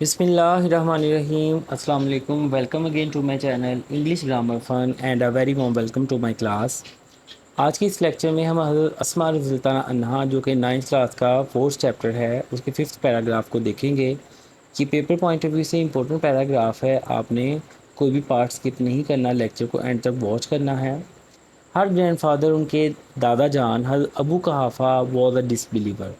بسم اللہ الرحمن الرحیم. السلام علیکم. Welcome again to my channel English grammar fun and a very warm welcome to my class. آج کے اس لیکچر میں ہم حضرت اسماء رضی اللہ تعالیٰ عنہا جو کہ 9th کلاس کا 4th چیپٹر ہے اس کے 5th پیراگراف کو دیکھیں گے. یہ پیپر پوائنٹ آف ویو سے امپورٹنٹ پیراگراف ہے. آپ نے کوئی بھی پارٹ اسکپ نہیں کرنا, لیکچر کو اینڈ تک واچ کرنا ہے. ہر گرینڈ فادر ان کے دادا جان حضرت Abu Quhafa was a disbeliever.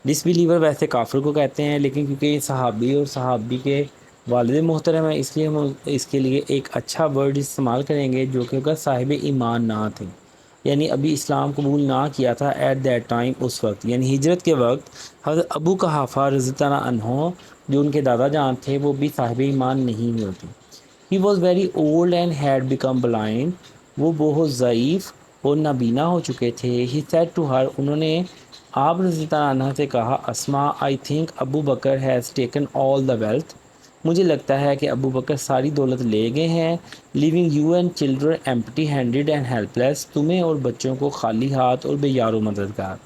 Disbeliever ویسے کافر کو کہتے ہیں, لیکن کیونکہ یہ صحابی اور صحابی کے والد محترم ہے اس لیے ہم اس کے لیے ایک اچھا ورڈ استعمال کریں گے جو کہ صاحب ایمان نہ تھے, یعنی ابھی اسلام قبول نہ کیا تھا ایٹ دیٹ ٹائم, اس وقت یعنی ہجرت کے وقت. حضرت ابو قحافہ رضی اللہ عنہ جو ان کے دادا جان تھے وہ بھی صاحب ایمان نہیں ہوتے. He was very old and had become blind. وہ بہت ضعیف اور نابینا ہو چکے تھے. ہی سیڈ ٹو ہر, انہوں نے آپ رضی اللہ عنہ سے کہا, Asma I think Abu Bakr has taken all the wealth. مجھے لگتا ہے کہ ابو بکر ساری دولت لے گئے ہیں. Leaving you and children empty handed and helpless. تمہیں اور بچوں کو خالی ہاتھ اور بے یار و مددگار.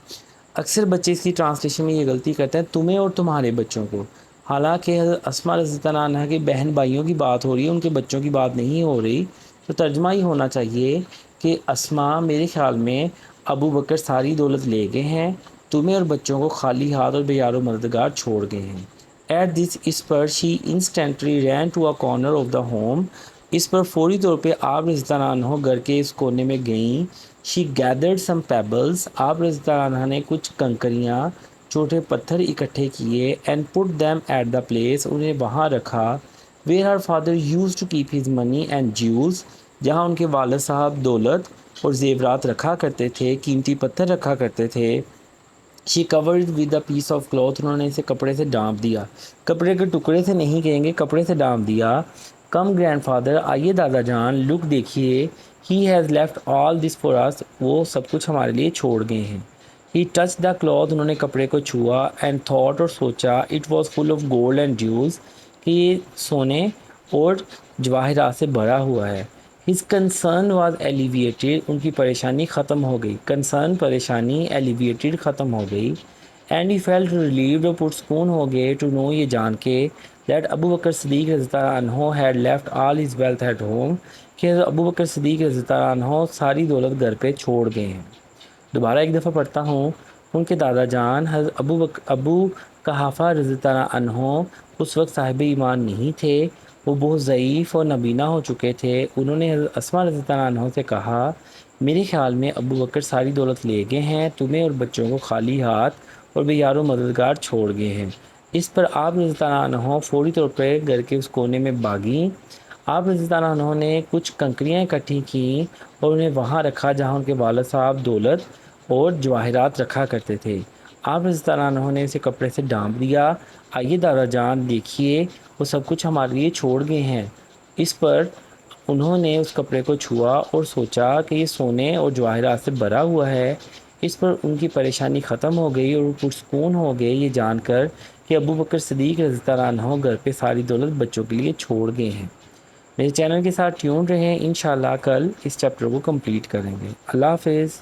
اکثر بچے اس کی ٹرانسلیشن میں یہ غلطی کرتے ہیں, تمہیں اور تمہارے بچوں کو, حالانکہ حضرت اسماء رضی اللہ عنہ کے بہن بھائیوں کی بات ہو رہی ہے, ان کے بچوں کی بات نہیں ہو رہی. تو ترجمہ ہی ہونا چاہیے کہ اسماء میرے خیال میں ابو بکر ساری دولت لے گئے ہیں, تمہیں اور بچوں کو خالی ہاتھ اور بے یار و مددگار چھوڑ گئے ہیں. ایٹ دس, اس پر she instantly ran to a corner of the home. اس پر فوری طور پہ آپ رضی اللہ عنہ گھر کے اس کونے میں گئیں. شی گیدرڈ سم پیبلز, آپ رضی اللہ عنہ نے کچھ کنکریاں چھوٹے پتھر اکٹھے کیے. And put them at the place, انہیں وہاں رکھا. Where her father used to keep his money and jewels, جہاں ان کے والد صاحب دولت اور زیورات رکھا کرتے تھے, قیمتی پتھر رکھا کرتے تھے. She covered with a piece of cloth, انہوں نے اسے کپڑے سے ڈانپ دیا. کپڑے کے ٹکڑے سے نہیں کہیں گے, کپڑے سے ڈانپ دیا. کم گرینڈ فادر, آئیے دادا جان. لک, دیکھیے. He has left all this for us, وہ سب کچھ ہمارے لیے چھوڑ گئے ہیں. ہی ٹچ دا کلوتھ, انہوں نے کپڑے کو چھوا. اینڈ تھاٹ, اور سوچا. It was full of gold and jewels, کہ یہ سونے اور جواہرات سے بھرا ہوا ہے. ہز کنسرن واز ایلیویٹیڈ, ان کی پریشانی ختم ہو گئی. کنسرن پریشانی, ایلیویٹیڈ ختم ہو گئی. اینڈ ہی فیلٹ ریلیوڈ, اور پرسکون ہو گئے. ٹو نو, یہ جان کے, دیٹ ابو بکر صدیق رضی اللہ عنہ had left all his wealth at home, کہ ابو بکر صدیق رضی اللہ عنہ ساری دولت گھر پہ چھوڑ گئے ہیں. دوبارہ ایک دفعہ پڑھتا ہوں. ان کے دادا جان حضرت ابو قحافہ رضی اللہ عنہ اس وقت صاحب ایمان نہیں تھے, وہ بہت ضعیف اور نابینا ہو چکے تھے. انہوں نے حضرت اسماء رضی اللہ عنہ سے کہا, میرے خیال میں ابو بکر ساری دولت لے گئے ہیں, تمہیں اور بچوں کو خالی ہاتھ اور بے یار و مددگار چھوڑ گئے ہیں. اس پر آپ رضی اللہ عنہ فوری طور پر گھر کے اس کونے میں بھاگیں. آپ رضی اللہ عنہ نے کچھ کنکریاں اکٹھی کیں اور انہیں وہاں رکھا جہاں ان کے والد صاحب دولت اور جواہرات رکھا کرتے تھے. آپ رضی اللہ عنہ نے اسے کپڑے سے ڈانپ دیا. آئیے دادا جان, دیکھیے, وہ سب کچھ ہمارے لیے چھوڑ گئے ہیں. اس پر انہوں نے اس کپڑے کو چھوا اور سوچا کہ یہ سونے اور جواہرات سے بھرا ہوا ہے. اس پر ان کی پریشانی ختم ہو گئی اور وہ پرسکون ہو گئے یہ جان کر کہ ابو بکر صدیق رضی اللہ عنہ گھر پہ ساری دولت بچوں کے لیے چھوڑ گئے ہیں. میرے چینل کے ساتھ ٹیون رہیں, انشاءاللہ کل اس چیپٹر کو کمپلیٹ کریں گے. اللہ حافظ.